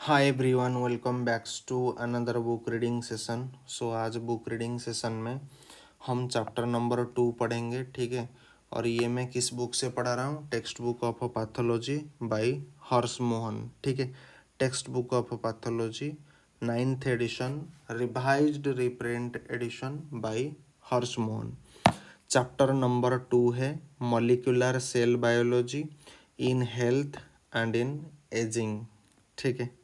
Hi everyone, welcome backs to another book reading session. So आज book reading session में हम chapter number 2 पढ़ेंगे, ठीक है। और ये मैं किस बुक से पढ़ा रहा हूँ? Text book of pathology by Harsh Mohan, ठीक है। Text book of pathology 9th edition, revised reprint edition by Harsh Mohan. Chapter number 2 है molecular cell biology in health and in ageing, ठीक है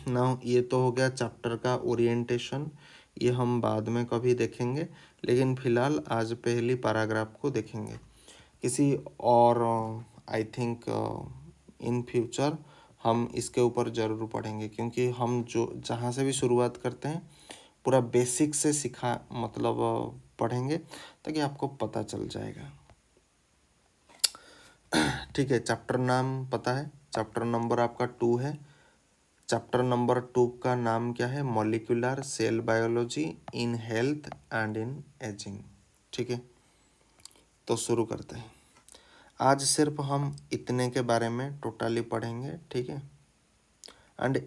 ना। ये तो हो गया चैप्टर का ओरिएंटेशन, ये हम बाद में कभी देखेंगे, लेकिन फिलहाल आज पहली पैराग्राफ को देखेंगे। किसी और आई थिंक इन फ्यूचर हम इसके ऊपर ज़रूर पढ़ेंगे, क्योंकि हम जो जहाँ से भी शुरुआत करते हैं पूरा बेसिक से सिखा मतलब पढ़ेंगे, ताकि आपको पता चल जाएगा, ठीक है। चैप्टर नाम पता है, चैप्टर नंबर आपका 2 है। चैप्टर नंबर 2 का नाम क्या है? Molecular cell biology in health and in ageing, ठीक है। तो शुरू करते हैं। आज सिर्फ हम इतने के बारे में टोटली पढ़ेंगे, ठीक है। एंड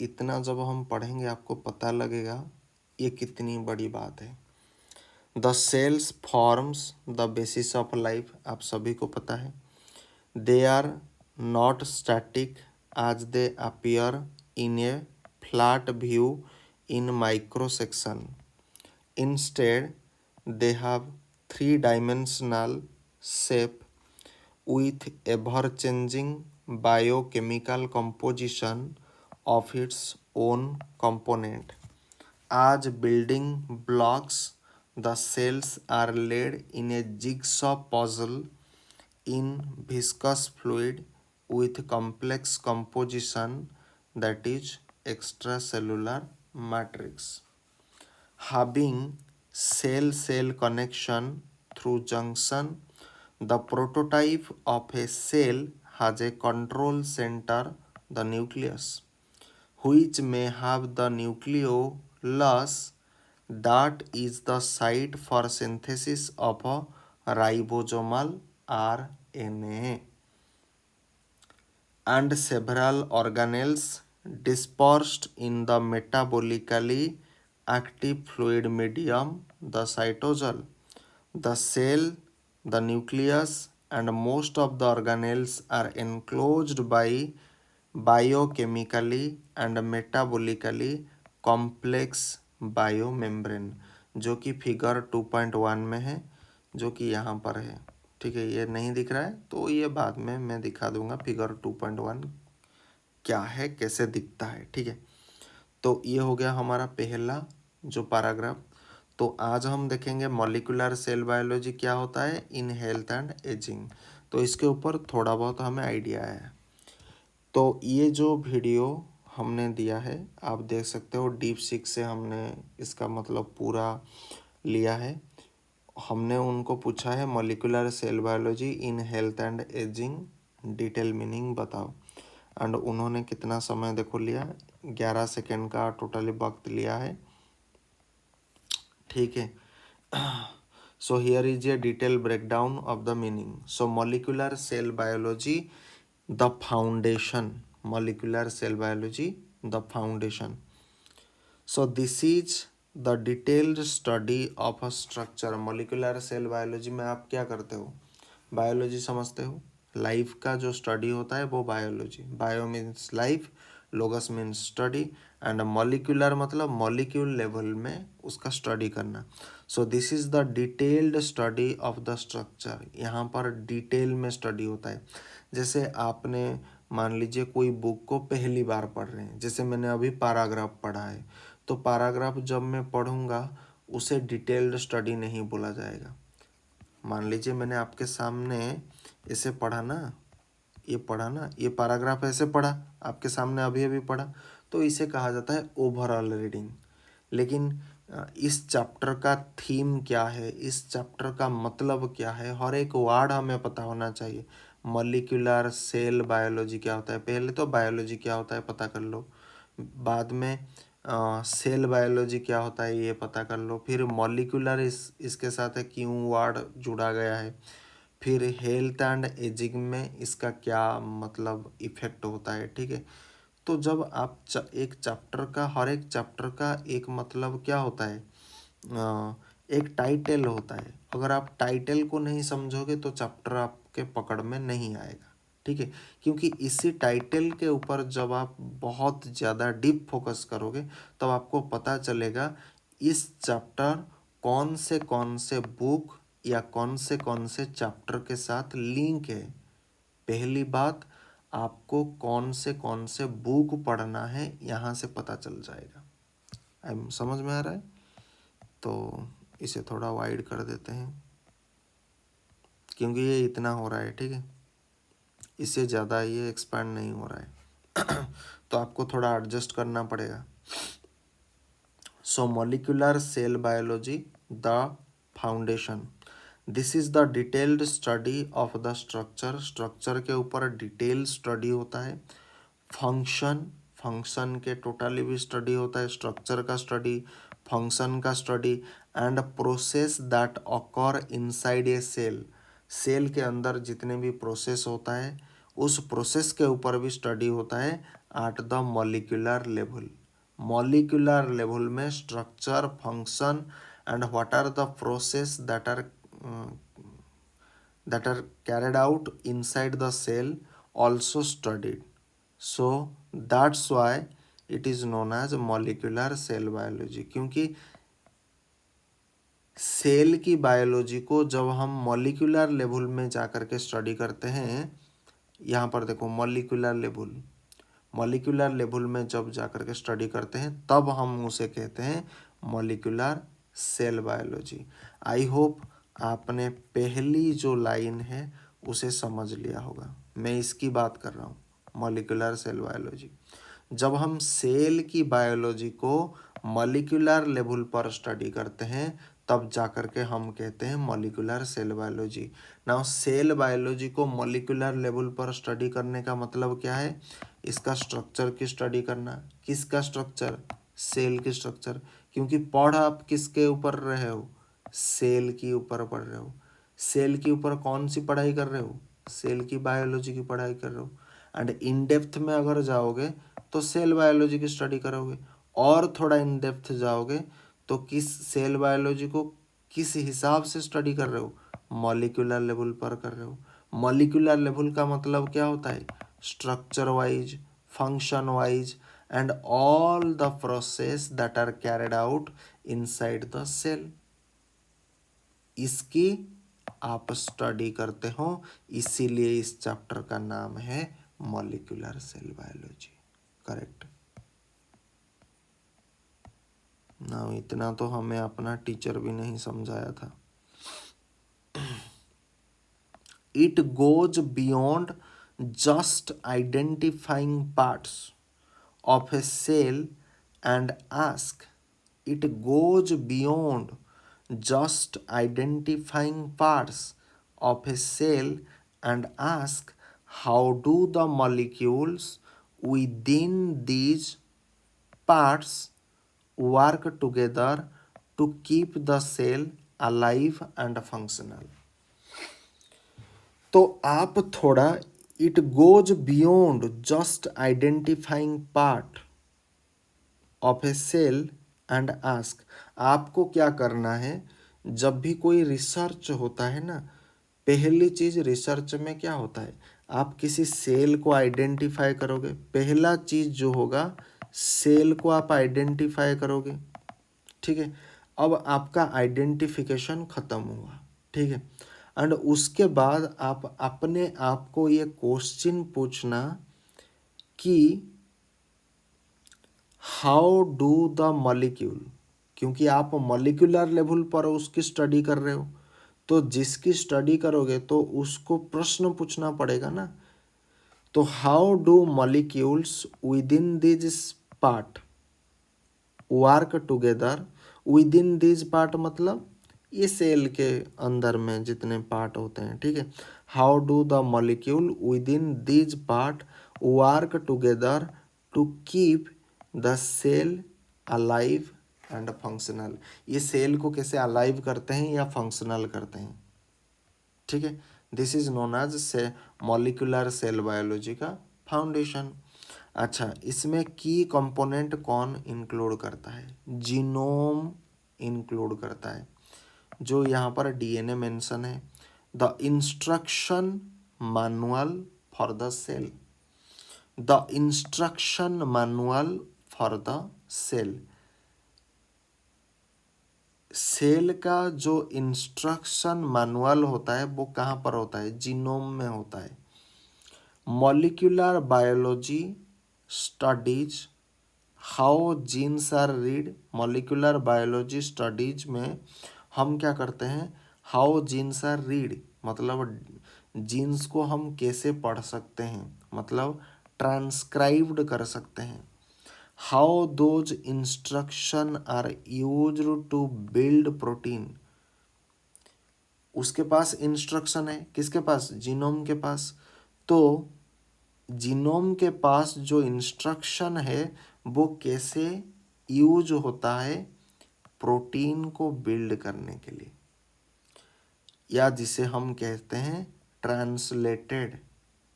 इतना जब हम पढ़ेंगे आपको पता लगेगा ये कितनी बड़ी बात है। The cells forms the basis of life, आप सभी को पता है। They are not static as they appear in a flat view in microsection. Instead, they have three-dimensional shape with ever-changing biochemical composition of its own component. As building blocks, the cells are laid in a jigsaw puzzle in viscous fluid with complex composition, that is extracellular matrix, having cell-cell connection through junction. The prototype of a cell has a control center, the nucleus, which may have the nucleolus that is the site for synthesis of a ribosomal RNA, and several organelles dispersed in the metabolically active fluid medium, the cytosol. The cell, the nucleus, and most of the organelles are enclosed by biochemically and metabolically complex biomembrane, जो कि figure 2.1 में है, जो कि यहाँ पर है, ठीक है। ये नहीं दिख रहा है तो ये बाद में मैं दिखा दूंगा फिगर 2.1 क्या है, कैसे दिखता है, ठीक है। तो ये हो गया हमारा पहला जो पैराग्राफ। तो आज हम देखेंगे मॉलिक्यूलर सेल बायोलॉजी क्या होता है इन हेल्थ एंड एजिंग। तो इसके ऊपर थोड़ा बहुत हमें आइडिया है। तो ये जो वीडियो हमने दिया है आप देख सकते हो, डीप सीक से हमने इसका मतलब पूरा लिया है। हमने उनको पूछा है molecular cell biology in health and ageing, detail meaning बताओ। एंड उन्होंने कितना समय देखो लिया, 11 सेकेंड का टोटली वक्त लिया है, ठीक है। So here is a detail breakdown of the meaning. So molecular cell biology the foundation, molecular cell biology the foundation. So this is the detailed study of a structure. Molecular cell biology में आप क्या करते हो? Biology समझते हो, life का जो study होता है वो biology. Bio means life, लोगस means study, and molecular मतलब मॉलिक्यूल लेवल में उसका स्टडी करना। सो this is the detailed study of the structure. यहाँ पर डिटेल में स्टडी होता है। जैसे आपने मान लीजिए कोई बुक को पहली बार पढ़ रहे हैं, जैसे मैंने अभी पैराग्राफ पढ़ा है, तो पैराग्राफ जब मैं पढ़ूंगा उसे डिटेल्ड स्टडी नहीं बोला जाएगा। मान लीजिए मैंने आपके सामने इसे पढ़ा ना, ये पढ़ा ना, ये पैराग्राफ ऐसे पढ़ा आपके सामने अभी अभी पढ़ा, तो इसे कहा जाता है ओवरऑल रीडिंग। लेकिन इस चैप्टर का थीम क्या है, इस चैप्टर का मतलब क्या है, हर एक वर्ड हमें पता होना चाहिए। मॉलिक्यूलर सेल बायोलॉजी क्या होता है, पहले तो बायोलॉजी क्या होता है पता कर लो, बाद में सेल बायोलॉजी क्या होता है ये पता कर लो, फिर मॉलिक्यूलर इसके साथ है क्यों वर्ड जुड़ा गया है, फिर हेल्थ एंड एजिंग में इसका क्या मतलब इफेक्ट होता है, ठीक है। तो जब आप एक चैप्टर का, हर एक चैप्टर का एक मतलब क्या होता है, एक टाइटल होता है। अगर आप टाइटल को नहीं समझोगे तो चैप्टर आपके पकड़ में नहीं आएगा, ठीक है। क्योंकि इसी टाइटल के ऊपर जब आप बहुत ज़्यादा डीप फोकस करोगे तब आपको पता चलेगा इस चैप्टर कौन से बुक या कौन से चैप्टर के साथ लिंक है। पहली बात, आपको कौन से बुक पढ़ना है यहाँ से पता चल जाएगा। समझ में आ रहा है? तो इसे थोड़ा वाइड कर देते हैं क्योंकि ये इतना हो रहा है, ठीक है। इससे ज़्यादा ये एक्सपैंड नहीं हो रहा है तो आपको थोड़ा एडजस्ट करना पड़ेगा। So molecular cell biology the foundation, this is the detailed study of the structure, structure के ऊपर डिटेल स्टडी होता है। फंक्शन, फंक्शन के टोटली भी स्टडी होता है, स्ट्रक्चर का स्टडी, फंक्शन का study, and process that occur inside a cell, cell के अंदर जितने भी प्रोसेस होता है उस प्रोसेस के ऊपर भी स्टडी होता है at the molecular level. Molecular level में structure, function and what are the process that are carried out inside the cell also studied. So that's why it is known as molecular cell biology। क्योंकि cell की biology को जब हम molecular level में जाकर के study करते हैं, यहाँ पर देखो मॉलिक्यूलर लेवल, मॉलिक्यूलर लेवल में जब जाकर के स्टडी करते हैं तब हम उसे कहते हैं molecular cell biology. I hope आपने पहली जो लाइन है उसे समझ लिया होगा। मैं इसकी बात कर रहा हूँ, मॉलिक्यूलर सेल बायोलॉजी। जब हम सेल की बायोलॉजी को मॉलिक्यूलर लेवल पर स्टडी करते हैं तब जाकर के हम कहते हैं molecular cell biology. Now cell biology को मॉलिक्यूलर लेवल पर स्टडी करने का मतलब क्या है? इसका स्ट्रक्चर की स्टडी करना। किसका स्ट्रक्चर? सेल की स्ट्रक्चर। क्योंकि पढ़ आप किसके ऊपर रहे हो? सेल के ऊपर पढ़ रहे हो। सेल के ऊपर कौन सी पढ़ाई कर रहे हो? सेल की बायोलॉजी की पढ़ाई कर रहे हो। एंड इन डेप्थ में अगर जाओगे तो सेल बायोलॉजी की स्टडी करोगे, और थोड़ा इन डेप्थ जाओगे तो किस सेल बायोलॉजी को किस हिसाब से स्टडी कर रहे हो? मॉलिक्यूलर लेवल पर कर रहे हो। मॉलिक्यूलर लेवल का मतलब क्या होता है? Structure wise, function wise and all the process that are carried out inside the cell, इसकी आप स्टडी करते हो। इसीलिए इस चैप्टर का नाम है मॉलिक्यूलर सेल बायोलॉजी। करेक्ट ना? इतना तो हमें अपना टीचर भी नहीं समझाया था। It goes beyond just identifying parts of a cell and ask, it goes beyond just identifying parts of a cell and ask, how do the molecules within these parts work together to keep the cell alive and functional। तो आप थोड़ा it goes beyond just identifying part of a cell and ask, आपको क्या करना है? जब भी कोई रिसर्च होता है ना, पहली चीज रिसर्च में क्या होता है? आप किसी सेल को आइडेंटिफाई करोगे। पहला चीज जो होगा, सेल को आप आइडेंटिफाई करोगे, ठीक है। अब आपका आइडेंटिफिकेशन खत्म हुआ, ठीक है। एंड उसके बाद आप अपने आप को ये क्वेश्चन पूछना कि हाउ डू द मॉलिक्यूल, क्योंकि आप मॉलिक्यूलर लेवल पर उसकी स्टडी कर रहे हो, तो जिसकी स्टडी करोगे तो उसको प्रश्न पूछना पड़ेगा ना। तो how do molecules with in this part work together. With in this part मतलब ये सेल के अंदर में जितने पार्ट होते हैं, ठीक है। How do the molecule within this part work together to keep the cell alive and functional. ये सेल को कैसे अलाइव करते हैं या फंक्शनल करते हैं, ठीक है। दिस इज नोन एज से मॉलिक्यूलर सेल बायोलॉजी का फाउंडेशन। अच्छा, इसमें की कंपोनेंट कौन इंक्लूड करता है? जीनोम इंक्लूड करता है, जो यहाँ पर डीएनए मेंशन है। The instruction manual for the cell, the instruction manual for the cell, cell का जो इंस्ट्रक्शन मैनुअल होता है वो कहाँ पर होता है? जीनोम में होता है। Molecular biology studies how genes are read, molecular biology studies में हम क्या करते हैं? हाउ जीन्स आर रीड मतलब जीन्स को हम कैसे पढ़ सकते हैं, मतलब ट्रांसक्राइब्ड कर सकते हैं। How those instruction are used to build protein, उसके पास इंस्ट्रक्शन है, किसके पास? जीनोम के पास। तो जीनोम के पास जो इंस्ट्रक्शन है वो कैसे यूज होता है? प्रोटीन को बिल्ड करने के लिए, या जिसे हम कहते हैं ट्रांसलेटेड,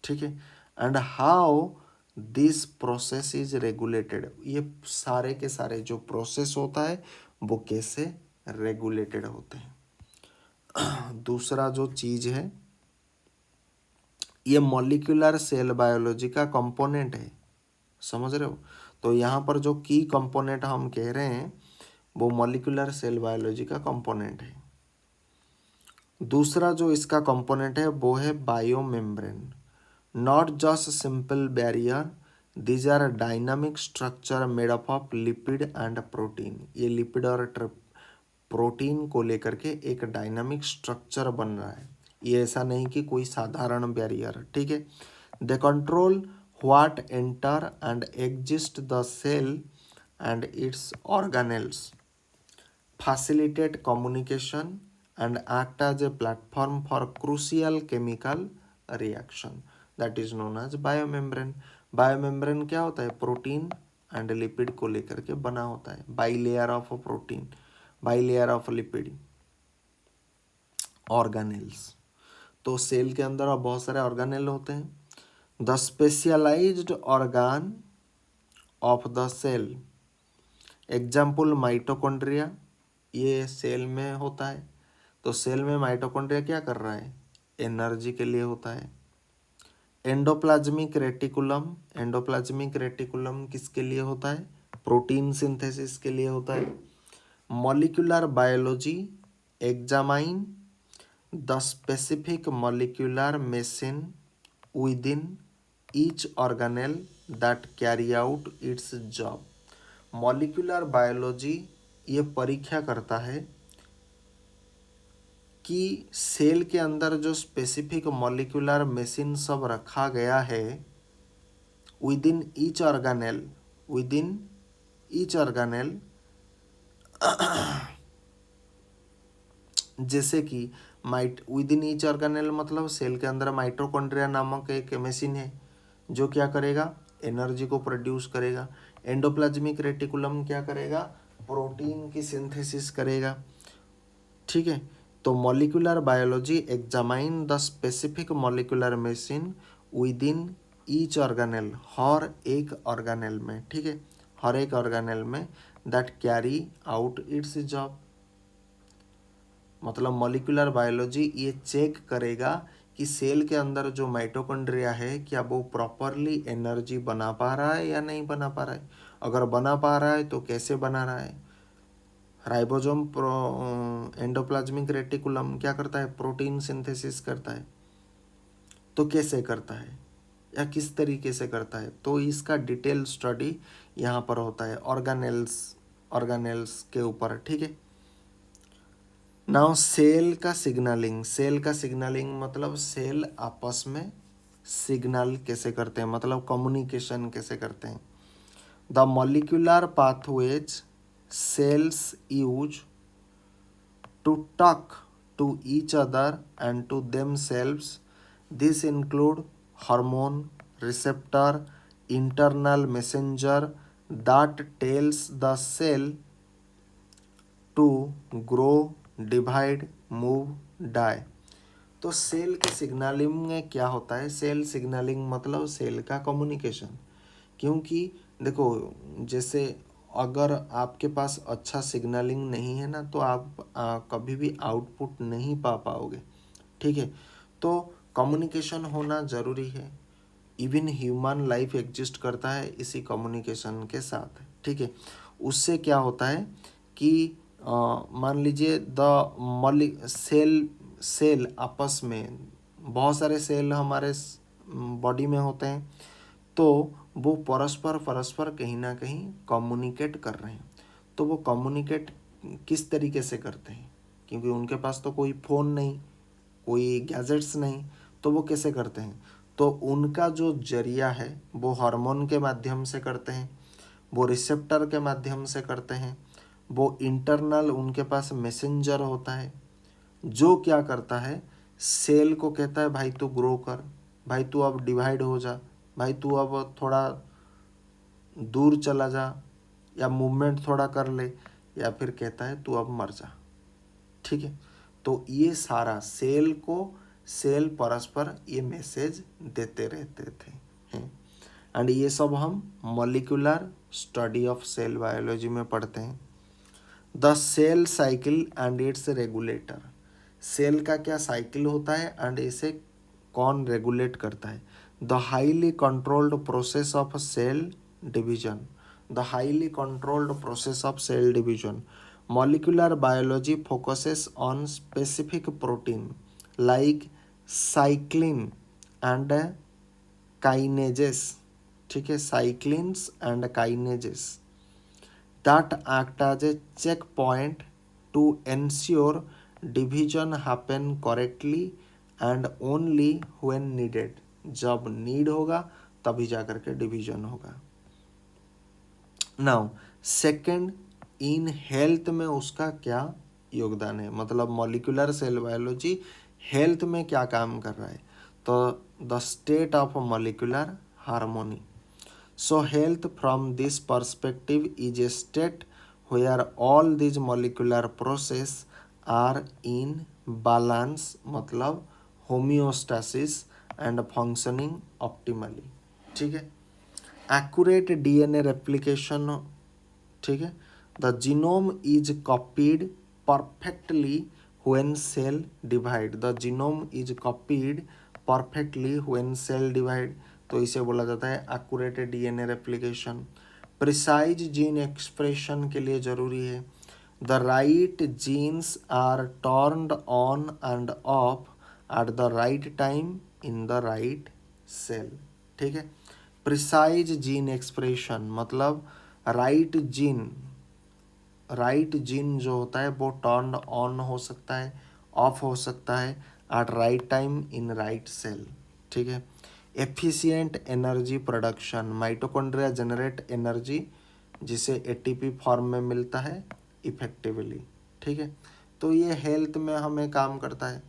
ठीक है। And how this process is regulated, ये सारे के सारे जो प्रोसेस होता है वो कैसे रेगुलेटेड होते हैं। दूसरा जो चीज है, ये मॉलिक्यूलर सेल बायोलॉजी का कंपोनेंट है, समझ रहे हो? तो यहाँ पर जो की कंपोनेंट हम कह रहे हैं वो मॉलिक्यूलर सेल बायोलॉजी का कंपोनेंट है। दूसरा जो इसका कंपोनेंट है वो है biomembrane, not just simple barrier, these are dynamic structure made up of lipid and protein, ये लिपिड और प्रोटीन को लेकर के एक डायनामिक स्ट्रक्चर बन रहा है, ये ऐसा नहीं कि कोई साधारण बैरियर, ठीक है। They control what enter and exist the cell and its organelles, facilitate communication and act as a platform for crucial chemical reaction, that is known as biomembrane। Biomembrane क्या होता है? प्रोटीन एंड लिपिड को लेकर के बना होता है, bilayer of protein, bilayer of lipid, organelles. तो सेल के अंदर बहुत सारे ऑर्गेनेल होते हैं। The specialised organ of the cell, example mitochondria, ये सेल में होता है। तो सेल में माइटोकॉन्ड्रिया क्या कर रहा है? एनर्जी के लिए होता है। एंडोप्लाज्मिक रेटिकुलम, एंडोप्लाज्मिक रेटिकुलम किसके लिए होता है? प्रोटीन सिंथेसिस के लिए होता है। Molecular biology examine the specific molecular machine within each organelle that carry out its job. Molecular biology ये परीक्षा करता है कि सेल के अंदर जो स्पेसिफिक मॉलिक्यूलर मेसिन सब रखा गया है with in each organelle, with in each organelle, जैसे कि विद इन ईच ऑर्गेनेल मतलब सेल के अंदर माइटोकॉन्ड्रिया नामक एक मेसिन है जो क्या करेगा? एनर्जी को प्रोड्यूस करेगा। एंडोप्लाज्मिक रेटिकुलम क्या करेगा? प्रोटीन की सिंथेसिस करेगा, ठीक है। तो molecular biology examine the specific molecular machine within each organelle, हर एक ऑर्गेनेल में, ठीक है, हर एक ऑर्गेनेल में, that carry out its job. मतलब मॉलिक्यूलर बायोलॉजी ये चेक करेगा कि सेल के अंदर जो माइटोकॉन्ड्रिया है क्या वो प्रॉपरली एनर्जी बना पा रहा है या नहीं बना पा रहा है। अगर बना पा रहा है तो कैसे बना रहा है? राइबोसोम एंडोप्लाज्मिक रेटिकुलम क्या करता है? प्रोटीन सिंथेसिस करता है। तो कैसे करता है या किस तरीके से करता है? तो इसका डिटेल स्टडी यहाँ पर होता है ऑर्गेनेल्स, ऑर्गेनेल्स के ऊपर, ठीक है। नाउ सेल का सिग्नलिंग, सेल का सिग्नलिंग मतलब सेल आपस में सिग्नल कैसे करते हैं, मतलब कम्युनिकेशन कैसे करते हैं। The molecular pathways cells use to talk to each other and to themselves. This include hormone receptor, internal messenger that tells the cell to grow, divide, move, die। तो सेल के signalling में क्या होता है? Cell signalling मतलब cell का communication, क्योंकि देखो जैसे अगर आपके पास अच्छा सिग्नलिंग नहीं है ना तो आप कभी भी आउटपुट नहीं पा पाओगे, ठीक है। तो कम्युनिकेशन होना ज़रूरी है। इवन ह्यूमन लाइफ एग्जिस्ट करता है इसी कम्युनिकेशन के साथ, ठीक है। उससे क्या होता है कि मान लीजिए सेल सेल आपस में, बहुत सारे सेल हमारे बॉडी में होते हैं, तो वो परस्पर परस्पर कहीं ना कहीं कम्युनिकेट कर रहे हैं। तो वो कम्युनिकेट किस तरीके से करते हैं, क्योंकि उनके पास तो कोई फ़ोन नहीं, कोई गैजेट्स नहीं, तो वो कैसे करते हैं? तो उनका जो जरिया है वो हार्मोन के माध्यम से करते हैं, वो रिसेप्टर के माध्यम से करते हैं, वो इंटरनल उनके पास मैसेंजर होता है जो क्या करता है, सेल को कहता है भाई तू ग्रो कर, भाई तू अब डिवाइड हो जा, भाई तू अब थोड़ा दूर चला जा, या मूवमेंट थोड़ा कर ले, या फिर कहता है तू अब मर जा, ठीक है। तो ये सारा सेल को सेल परस्पर ये मैसेज देते रहते थे हैं। एंड ये सब हम molecular study of cell biology में पढ़ते हैं। The cell cycle and its regulator, cell का क्या साइकिल होता है एंड इसे कौन रेगुलेट करता है? The highly controlled process of cell division, the highly controlled process of cell division. Molecular biology focuses on specific protein like cyclin and kinases, ठीक है, cyclins and kinases that act as a checkpoint to ensure division happen correctly and only when needed, जब need होगा तभी जाकर के division होगा। Now second, in health में उसका क्या योगदान है, मतलब मॉलिक्यूलर सेल बायोलॉजी हेल्थ में क्या काम कर रहा है? तो the state of molecular harmony. So health from this perspective is a state where all these molecular process are in balance, मतलब homeostasis and functioning optimally, ठीक है। Accurate DNA replication, ठीक है। The genome is copied perfectly when cell divide, the genome is copied perfectly when cell divide, तो इसे बोला जाता है accurate DNA replication. Precise gene expression के लिए ज़रूरी है। The right genes are turned on and off at the right time in the right cell, ठीक है। प्रिसाइज जीन एक्सप्रेशन मतलब राइट जीन जो होता है वो टर्न ऑन हो सकता है, ऑफ हो सकता है at right time in right cell, ठीक है। Efficient energy production, mitochondria generate energy जिसे एटीपी फॉर्म में मिलता है इफेक्टिवली, ठीक है। तो ये हेल्थ में हमें काम करता है।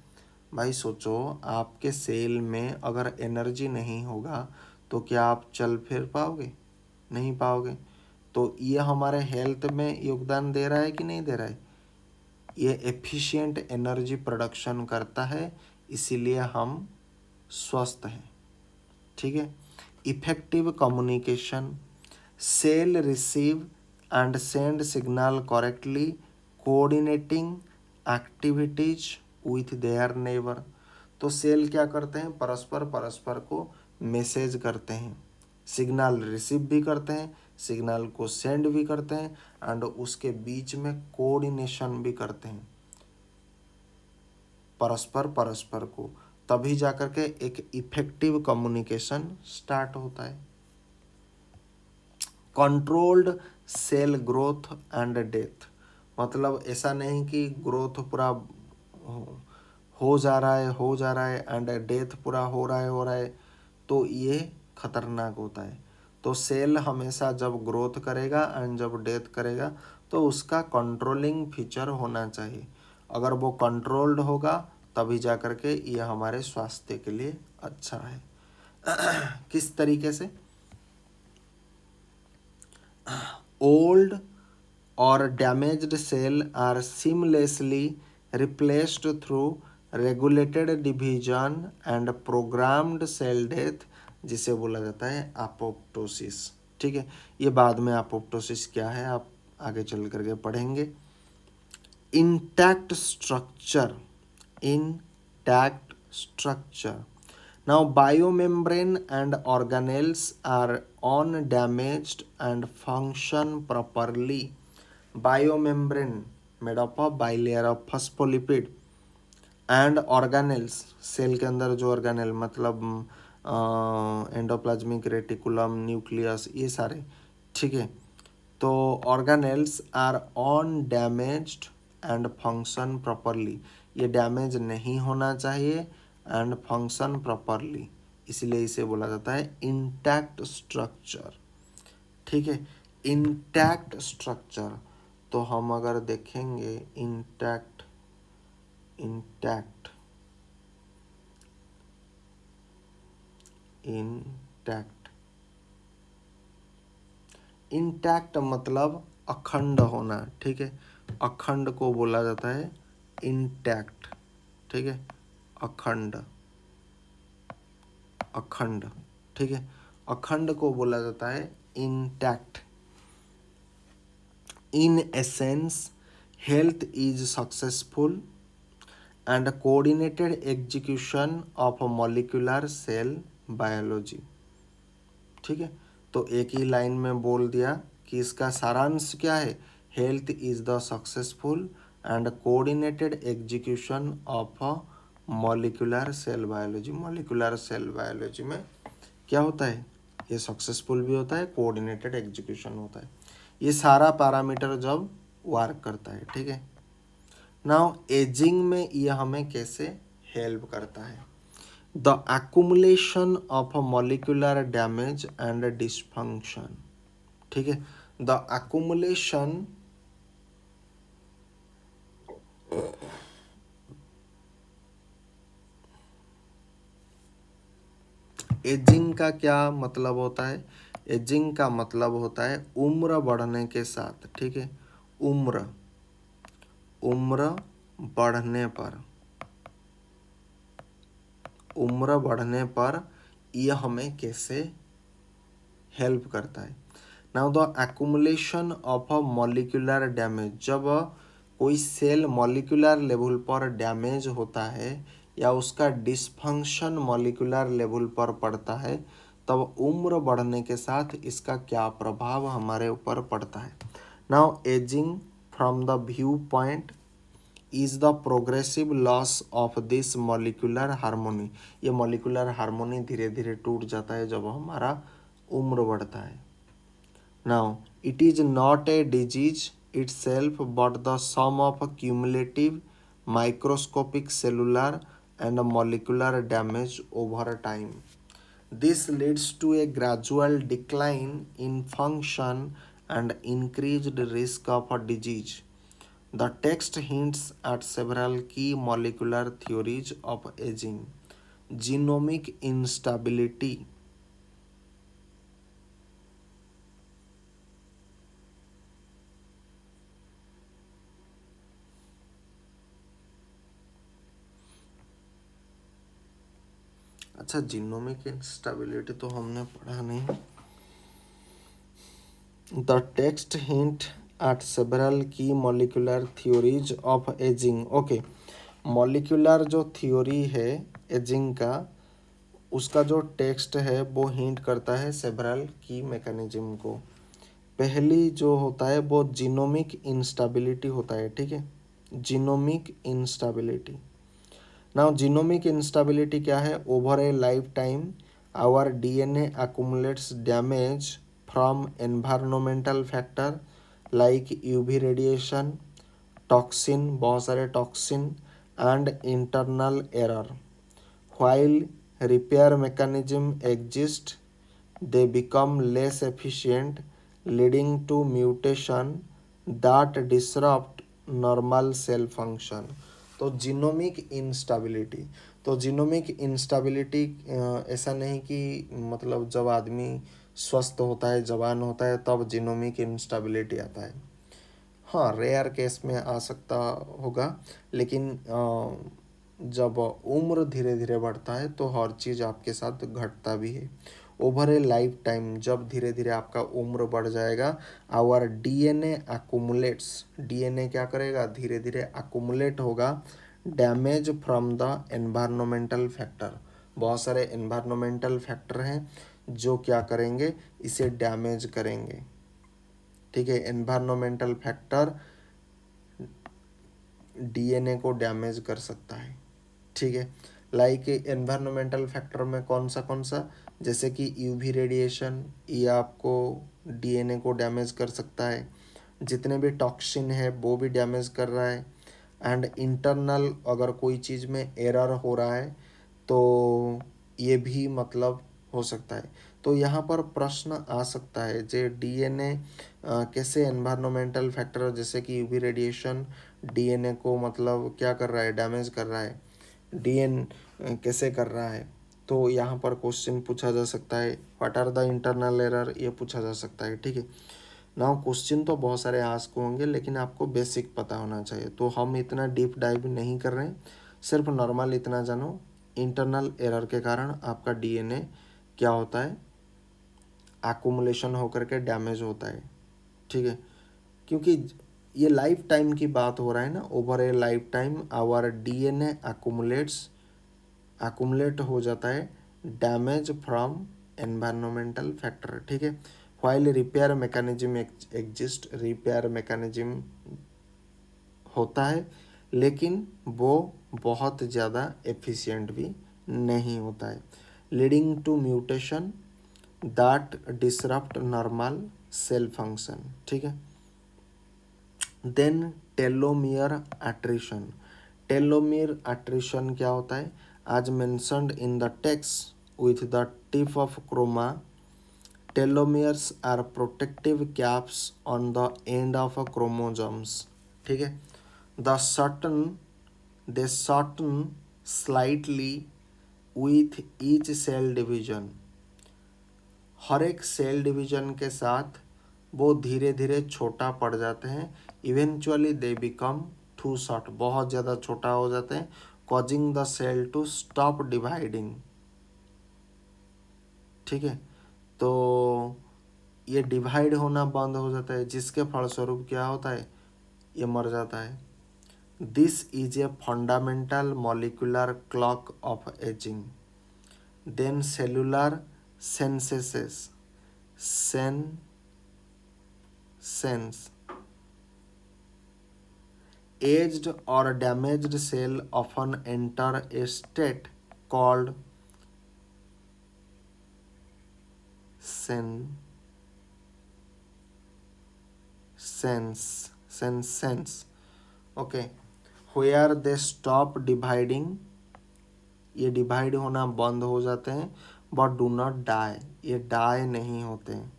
भाई सोचो आपके सेल में अगर एनर्जी नहीं होगा तो क्या आप चल फिर पाओगे? नहीं पाओगे। तो ये हमारे हेल्थ में योगदान दे रहा है कि नहीं दे रहा है? ये एफिशिएंट एनर्जी प्रोडक्शन करता है, इसीलिए हम स्वस्थ हैं, ठीक है। Effective communication, cell receive and send signal correctly, coordinating activities with their neighbour. तो सेल क्या करते हैं? परस्पर को मैसेज करते हैं, सिग्नल रिसीव भी करते हैं, सिग्नल को सेंड भी करते हैं एंड उसके बीच में कोऑर्डिनेशन भी करते हैं परस्पर को, तभी जाकर के एक इफेक्टिव कम्युनिकेशन स्टार्ट होता है। Controlled cell growth and death, मतलब ऐसा नहीं कि ग्रोथ पूरा हो जा रहा है एंड डेथ पूरा हो रहा है, तो ये खतरनाक होता है। तो सेल हमेशा जब ग्रोथ करेगा एंड जब डेथ करेगा तो उसका कंट्रोलिंग फीचर होना चाहिए। अगर वो कंट्रोल्ड होगा तभी जा कर के ये हमारे स्वास्थ्य के लिए अच्छा है। किस तरीके से? ओल्ड और damaged cell are seamlessly replaced through regulated division and programmed cell death, जिसे बोला जाता है अपोप्टोसिस, ठीक है, ये बाद में अपोप्टोसिस क्या है आप आगे चल करके पढ़ेंगे। Intact structure, intact structure. Now, biomembrane and organelles are undamaged and function properly. Biomembrane made up of bilayer of phospholipid and organelles, cell के अंदर जो ऑर्गेनेल मतलब एंडोप्लाज्मिक रेटिकुलम, न्यूक्लियस, ये सारे, ठीक है। तो organelles are undamaged and function properly, ये डैमेज नहीं होना चाहिए एंड फंक्शन प्रॉपरली, इसलिए इसे बोला जाता है इंटैक्ट स्ट्रक्चर, ठीक है। इंटैक्ट स्ट्रक्चर, तो हम अगर देखेंगे इंटैक्ट, इंटैक्ट, इंटैक्ट, इंटैक्ट मतलब अखंड होना, ठीक है। अखंड को बोला जाता है इंटैक्ट, ठीक है। अखंड, अखंड, ठीक है। अखंड को बोला जाता है intact. In essence health is successful and coordinated execution of molecular cell biology, ठीक है। तो एक ही लाइन में बोल दिया कि इसका सारांश क्या है, health is the successful and coordinated execution of molecular cell biology. Molecular cell biology में क्या होता है, ये सक्सेसफुल भी होता है, कोऑर्डिनेटेड एग्जीक्यूशन होता है, ये सारा पैरामीटर जब वर्क करता है, ठीक है। नाउ एजिंग में ये हमें कैसे हेल्प करता है, the accumulation of a molecular damage and dysfunction, ठीक है। द accumulation, एजिंग का क्या मतलब होता है, एजिंग का मतलब होता है उम्र बढ़ने के साथ, ठीक है। उम्र, उम्र बढ़ने पर, उम्र बढ़ने पर यह हमें कैसे हेल्प करता है। Now the accumulation of a molecular damage, जब कोई सेल मॉलिक्यूलर लेवल पर डैमेज होता है या उसका डिसफंक्शन मॉलिक्यूलर लेवल पर पड़ता है, तब उम्र बढ़ने के साथ इसका क्या प्रभाव हमारे ऊपर पड़ता है। Now ageing from the view point is the progressive loss of this molecular harmony, ये मॉलिक्यूलर हार्मोनी धीरे धीरे टूट जाता है जब हमारा उम्र बढ़ता है। Now, it is not a disease itself but the sum of cumulative microscopic cellular and molecular damage over time. This leads to a gradual decline in function and increased risk of a disease. The text hints at several key molecular theories of aging. Genomic instability, अच्छा genomic instability तो हमने पढ़ा नहीं। The text hint at several key molecular theories of aging, okay. Molecular जो theory है aging का, उसका जो टेक्स्ट है वो हिंट करता है सेवरल की मैकेनिज्म को। पहली जो होता है वो जीनोमिक इंस्टेबिलिटी होता है, ठीक है। Genomic instability, now genomic instability क्या है, over a lifetime our DNA accumulates damage from environmental factor like UV radiation, toxin, बहुत सारे toxin and internal error. while repair mechanism exist, they become less efficient, leading to mutation that disrupt normal cell function. तो genomic instability, तो genomic instability ऐसा नहीं कि मतलब जब आदमी स्वस्थ होता है, जवान होता है, तब जीनोमिक इंस्टेबिलिटी आता है। हाँ, रेयर केस में आ सकता होगा, लेकिन जब उम्र धीरे धीरे बढ़ता है तो हर चीज़ आपके साथ घटता भी है। ओवर ए लाइफ टाइम, जब धीरे धीरे आपका उम्र बढ़ जाएगा, आवर डीएनए अकुमुलेट्स, डीएनए क्या करेगा, धीरे धीरे अकुमुलेट होगा damage from the environmental factor. बहुत सारे एनवायरमेंटल फैक्टर हैं जो क्या करेंगे, इसे डैमेज करेंगे। ठीक है, एनवायरमेंटल फैक्टर डीएनए को डैमेज कर सकता है। ठीक है, लाइक एनवायरमेंटल फैक्टर में कौन सा, जैसे कि यूवी रेडिएशन, ये आपको डीएनए को डैमेज कर सकता है। जितने भी टॉक्सिन है वो भी डैमेज कर रहा है। एंड इंटरनल अगर कोई चीज़ में एरर हो रहा है तो ये भी मतलब हो सकता है। तो यहाँ पर प्रश्न आ सकता है जे डीएनए कैसे एनवायरमेंटल फैक्टर जैसे कि यूवी रेडिएशन डीएनए को मतलब क्या कर रहा है, डैमेज कर रहा है, डीएन कैसे कर रहा है। तो यहाँ पर क्वेश्चन पूछा जा सकता है, what are the internal error, ये पूछा जा सकता है। ठीक है, नाउ क्वेश्चन तो बहुत सारे आस्क होंगे लेकिन आपको बेसिक पता होना चाहिए, तो हम इतना डीप डाइव नहीं कर रहे हैं, सिर्फ नॉर्मल इतना जानो इंटरनल एरर के कारण आपका डीएनए क्या होता है, एक्युमुलेशन होकर के डैमेज होता है। ठीक है, क्योंकि ये लाइफ टाइम की बात हो रहा है ना, over a lifetime our DNA accumulate हो जाता है डैमेज फ्रॉम एनवायरमेंटल फैक्टर। ठीक है, while repair mechanism exist, repair mechanism होता है लेकिन वो बहुत ज़्यादा एफिशिएंट भी नहीं होता है, leading to mutation that disrupt normal cell function. ठीक है, then telomere attrition, telomere attrition क्या होता है, आज mentioned in the text with the tip of chroma, telomeres are protective caps on the end of chromosomes। ठीक है, the shorten they shorten slightly with each cell division, हर एक cell division के साथ वो धीरे धीरे छोटा पड़ जाते हैं, eventually they become too short, बहुत ज़्यादा छोटा हो जाते हैं, causing the cell to stop dividing. ठीक है, तो ये डिवाइड होना बंद हो जाता है जिसके फलस्वरूप क्या होता है, ये मर जाता है। This is a fundamental molecular clock of ageing. Then cellular senescence sense, aged or damaged cell often enter a state called senescence, okay, where they stop dividing, ये डिवाइड होना बंद हो जाते हैं, बट डू नॉट डाई, ये die नहीं होते हैं।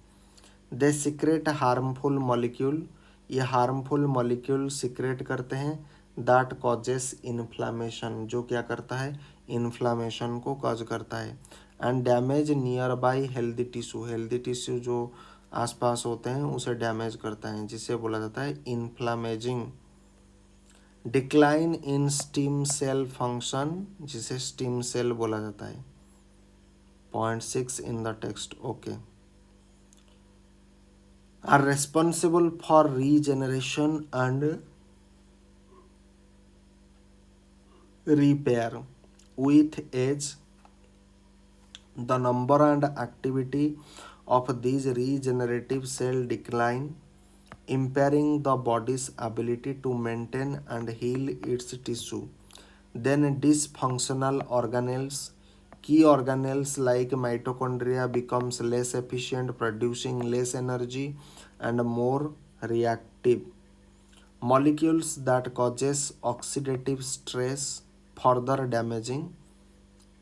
दे सिक्रेट हार्मफुल मॉलिक्यूल, ये हार्मफुल मॉलिक्यूल सिक्रेट करते हैं, दैट कॉजेस इन्फ्लामेशन, जो क्या करता है, इन्फ्लामेशन को कॉज करता है। And damage near by healthy tissue, healthy tissue जो आसपास होते हैं उसे डैमेज करता है, जिसे बोला जाता है inflammaging. Decline in stem cell function, जिसे स्टीम सेल बोला जाता है। 0.6 in the text, okay, are responsible for regeneration and repair with age. The number and activity of these regenerative cell decline, impairing the body's ability to maintain and heal its tissue. Then dysfunctional organelles, key organelles like mitochondria becomes less efficient, producing less energy and more reactive. Molecules that causes oxidative stress further damaging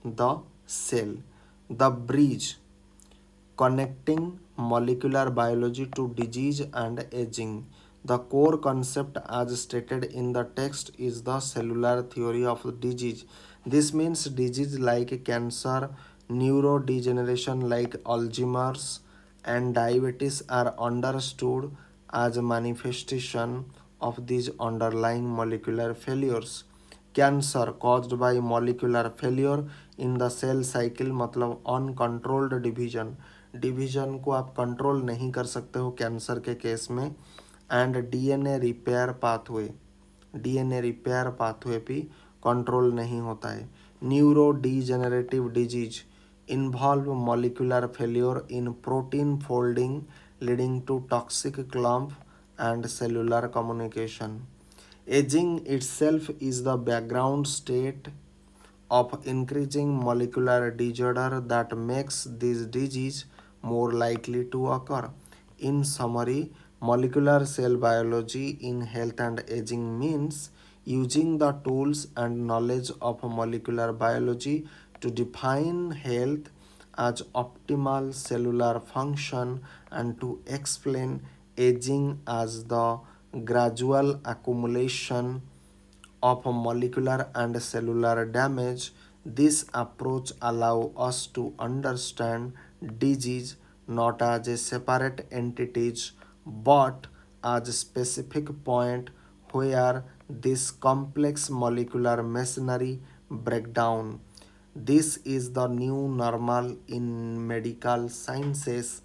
the cell. The bridge connecting molecular biology to disease and aging. The core concept as stated in the text is the cellular theory of disease. This means disease like cancer, neurodegeneration like Alzheimer's, and diabetes are understood as a manifestation of these underlying molecular failures. Cancer caused by molecular failure in the cell cycle मतलब uncontrolled division को आप control नहीं कर सकते हो cancer के case में। And DNA repair pathway भी कंट्रोल नहीं होता है। Neurodegenerative disease involve molecular failure in protein folding leading to toxic clump and cellular communication. Aging itself is the background state of increasing molecular disorder that makes this disease more likely to occur. In summary, molecular cell biology in health and aging means using the tools and knowledge of molecular biology to define health as optimal cellular function and to explain aging as the gradual accumulation of molecular and cellular damage. This approach allows us to understand disease not as a separate entities but as a specific point where this complex molecular machinery break down. This is the new normal in medical sciences,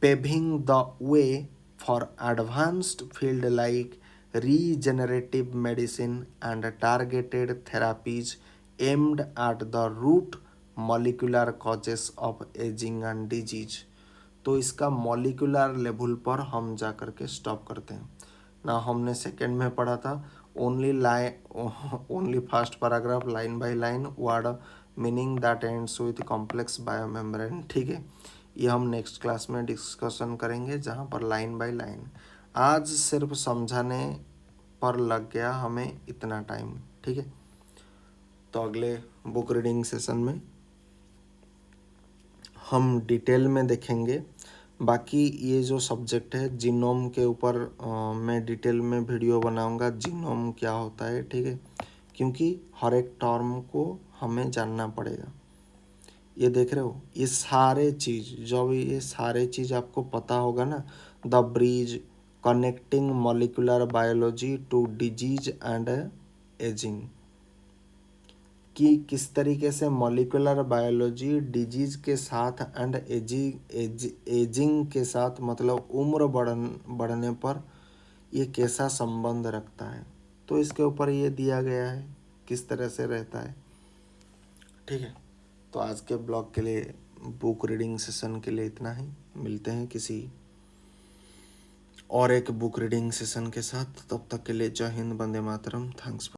paving the way for advanced fields like regenerative medicine and targeted therapies aimed at the root molecular causes of aging and disease. तो इसका molecular level पर हम जा कर के stop करते हैं ना। हमने सेकंड में पढ़ा था only first paragraph line by line word meaning that ends with complex biomembrane. ठीक है, ये हम नेक्स्ट क्लास में डिस्कशन करेंगे जहाँ पर लाइन बाय लाइन। आज सिर्फ समझाने पर लग गया हमें इतना टाइम। ठीक है, तो अगले बुक रीडिंग सेशन में हम डिटेल में देखेंगे। बाकी ये जो सब्जेक्ट है जीनोम के ऊपर मैं डिटेल में वीडियो बनाऊंगा, जीनोम क्या होता है। ठीक है, क्योंकि हर एक टर्म को हमें जानना पड़ेगा। ये देख रहे हो, ये सारे चीज़ जब ये सारे चीज़ आपको पता होगा ना, the bridge connecting molecular biology to disease and ageing, कि किस तरीके से मॉलिक्यूलर बायोलॉजी डिजीज के साथ एंड एजिंग के साथ मतलब उम्र बढ़ने पर ये कैसा संबंध रखता है। तो इसके ऊपर ये दिया गया है किस तरह से रहता है। ठीक है, तो आज के ब्लॉग के लिए बुक रीडिंग सेशन के लिए इतना ही। मिलते हैं किसी और एक बुक रीडिंग सेशन के साथ। तब तक के लिए जय हिंद, वंदे मातरम। थैंक्स।